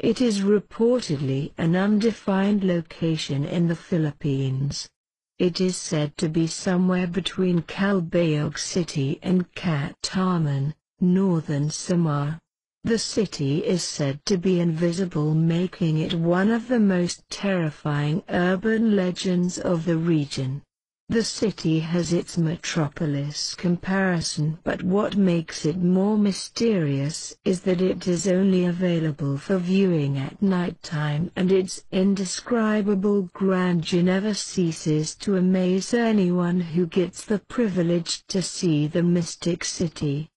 It is reportedly an undefined location in the Philippines. It is said to be somewhere between Calbayog City and Cataman, northern Samar. The city is said to be invisible, making it one of the most terrifying urban legends of the region. The city has its metropolis comparison, but what makes it more mysterious is that it is only available for viewing at nighttime, and its indescribable grandeur never ceases to amaze anyone who gets the privilege to see the mystic city.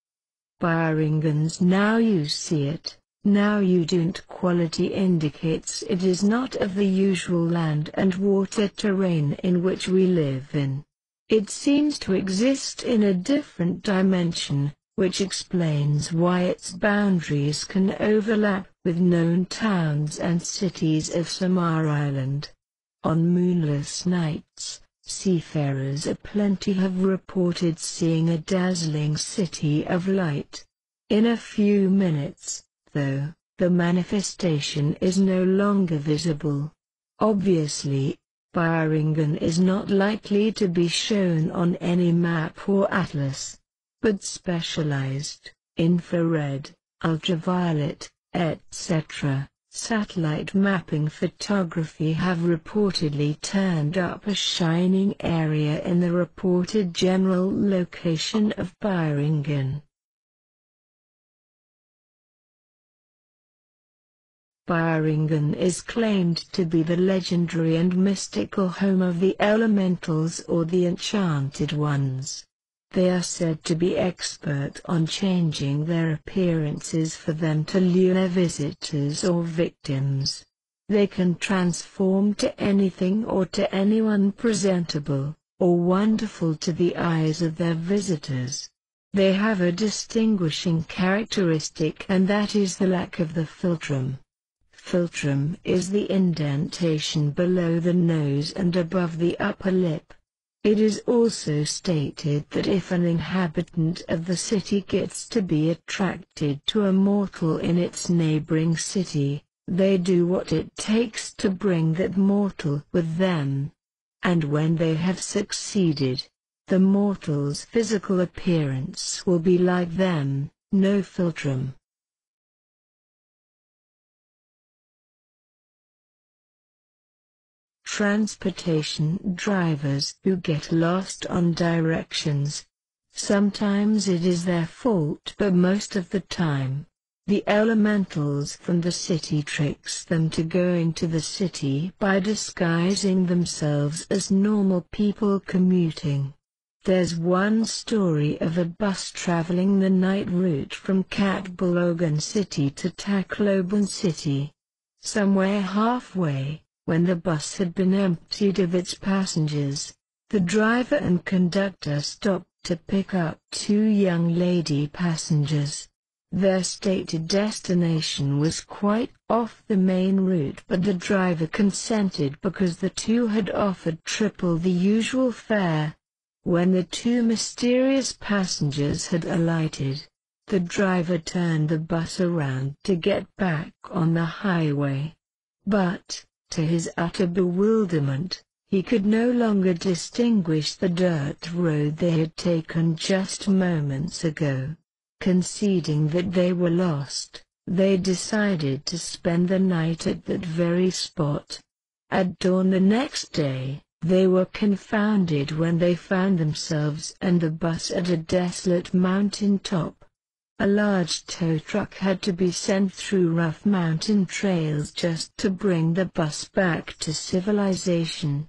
Biringans, now you see it. Now you don't. Quality indicates it is not of the usual land and water terrain in which we live in. It seems to exist in a different dimension, which explains why its boundaries can overlap with known towns and cities of Samar Island. On moonless nights, seafarers aplenty have reported seeing a dazzling city of light. In a few minutes, though, the manifestation is no longer visible. Obviously, Biringan is not likely to be shown on any map or atlas. But specialized, infrared, ultraviolet, etc., satellite mapping photography have reportedly turned up a shining area in the reported general location of Biringan. Biringan is claimed to be the legendary and mystical home of the elementals or the enchanted ones. They are said to be expert on changing their appearances for them to lure visitors or victims. They can transform to anything or to anyone presentable, or wonderful to the eyes of their visitors. They have a distinguishing characteristic, and that is the lack of the philtrum. Philtrum is the indentation below the nose and above the upper lip. It is also stated that if an inhabitant of the city gets to be attracted to a mortal in its neighboring city, they do what it takes to bring that mortal with them. And when they have succeeded, the mortal's physical appearance will be like them, no philtrum. Transportation drivers who get lost on directions. Sometimes it is their fault, but most of the time, the elementals from the city tricks them to go into the city by disguising themselves as normal people commuting. There's one story of a bus traveling the night route from Catbalogan City to Tacloban City. Somewhere halfway, when the bus had been emptied of its passengers, the driver and conductor stopped to pick up two young lady passengers. Their stated destination was quite off the main route, but the driver consented because the two had offered triple the usual fare. When the two mysterious passengers had alighted, the driver turned the bus around to get back on the highway. But, to his utter bewilderment, he could no longer distinguish the dirt road they had taken just moments ago. Conceding that they were lost, they decided to spend the night at that very spot. At dawn the next day, they were confounded when they found themselves and the bus at a desolate mountain top. A large tow truck had to be sent through rough mountain trails just to bring the bus back to civilization.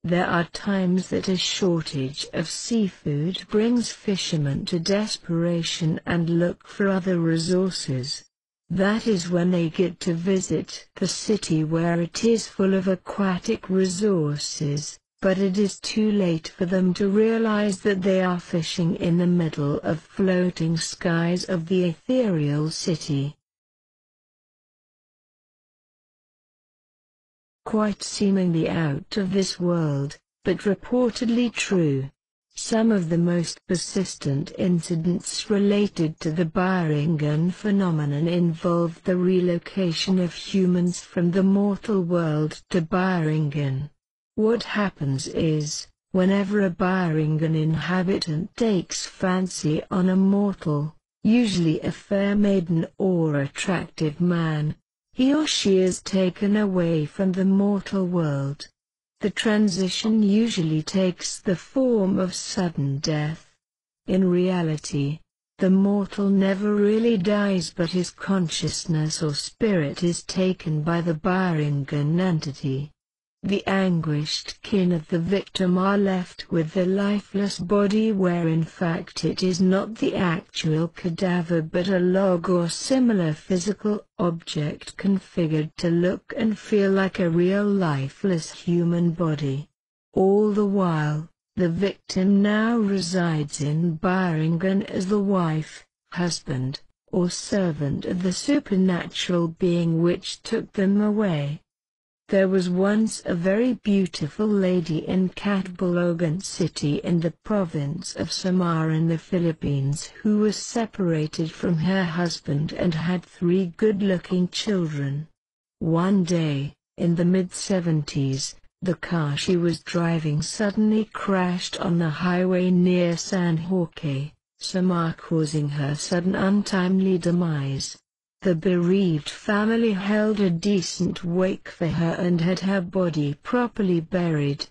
There are times that a shortage of seafood brings fishermen to desperation and look for other resources. That is when they get to visit the city, where it is full of aquatic resources, but it is too late for them to realize that they are fishing in the middle of floating skies of the ethereal city. Quite seemingly out of this world, but reportedly true. Some of the most persistent incidents related to the Biringan phenomenon involved the relocation of humans from the mortal world to Biringan. What happens is, whenever a Biringan inhabitant takes fancy on a mortal, usually a fair maiden or attractive man, he or she is taken away from the mortal world. The transition usually takes the form of sudden death. In reality, the mortal never really dies, but his consciousness or spirit is taken by the Biringan entity. The anguished kin of the victim are left with the lifeless body, where in fact it is not the actual cadaver but a log or similar physical object configured to look and feel like a real lifeless human body. All the while, the victim now resides in Biringan as the wife, husband, or servant of the supernatural being which took them away. There was once a very beautiful lady in Catbalogan City in the province of Samar in the Philippines who was separated from her husband and had 3 good-looking children. One day, in the mid-70s, the car she was driving suddenly crashed on the highway near San Jorge, Samar, causing her sudden untimely demise. The bereaved family held a decent wake for her and had her body properly buried.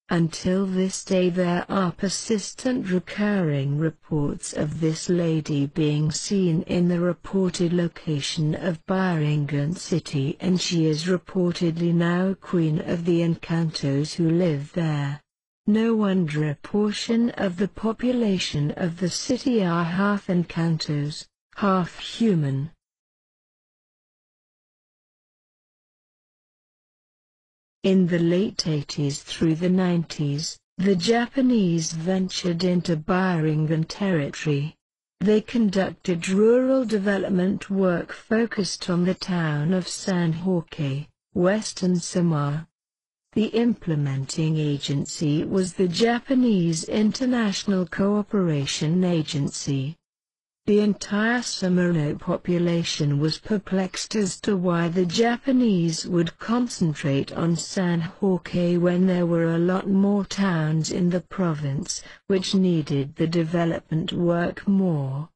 Until this day there are persistent recurring reports of this lady being seen in the reported location of Biringan City, and she is reportedly now queen of the Encantos who live there. No wonder a portion of the population of the city are half Encantos, half human. In the late 80s through the 90s, the Japanese ventured into Biringan territory. They conducted rural development work focused on the town of San Jorge, Western Samar. The implementing agency was the Japanese International Cooperation Agency. The entire Samarino population was perplexed as to why the Japanese would concentrate on San Jorge when there were a lot more towns in the province which needed the development work more.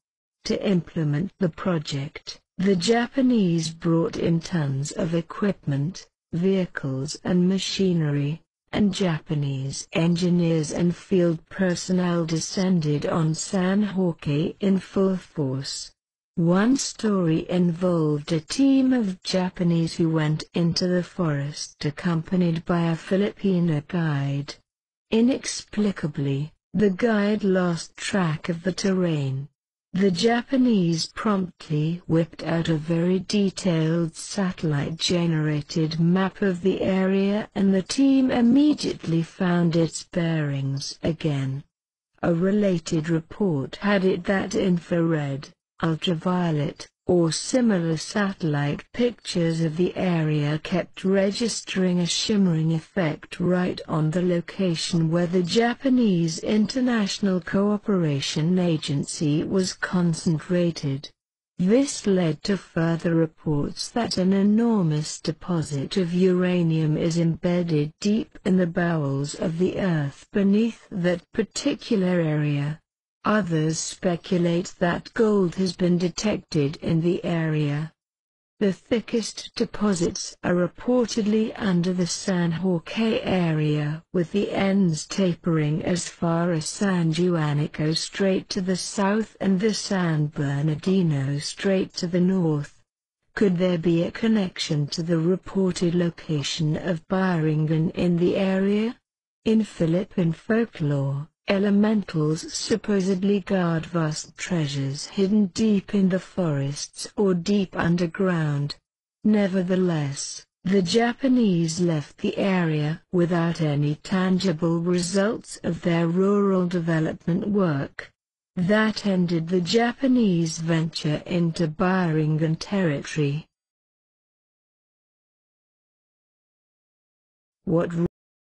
To implement the project, the Japanese brought in tons of equipment, vehicles and machinery, and Japanese engineers and field personnel descended on San Jorge in full force. One story involved a team of Japanese who went into the forest accompanied by a Filipino guide. Inexplicably, the guide lost track of the terrain. The Japanese promptly whipped out a very detailed satellite-generated map of the area and the team immediately found its bearings again. A related report had it that infrared, ultraviolet, or similar satellite pictures of the area kept registering a shimmering effect right on the location where the Japanese International Cooperation Agency was concentrated. This led to further reports that an enormous deposit of uranium is embedded deep in the bowels of the earth beneath that particular area. Others speculate that gold has been detected in the area. The thickest deposits are reportedly under the San Jorge area, with the ends tapering as far as San Juanico Strait to the south and the San Bernardino Strait to the north. Could there be a connection to the reported location of Biringan in the area? In Philippine folklore, elementals supposedly guard vast treasures hidden deep in the forests or deep underground. Nevertheless, the Japanese left the area without any tangible results of their rural development work. That ended the Japanese venture into Biringan territory. What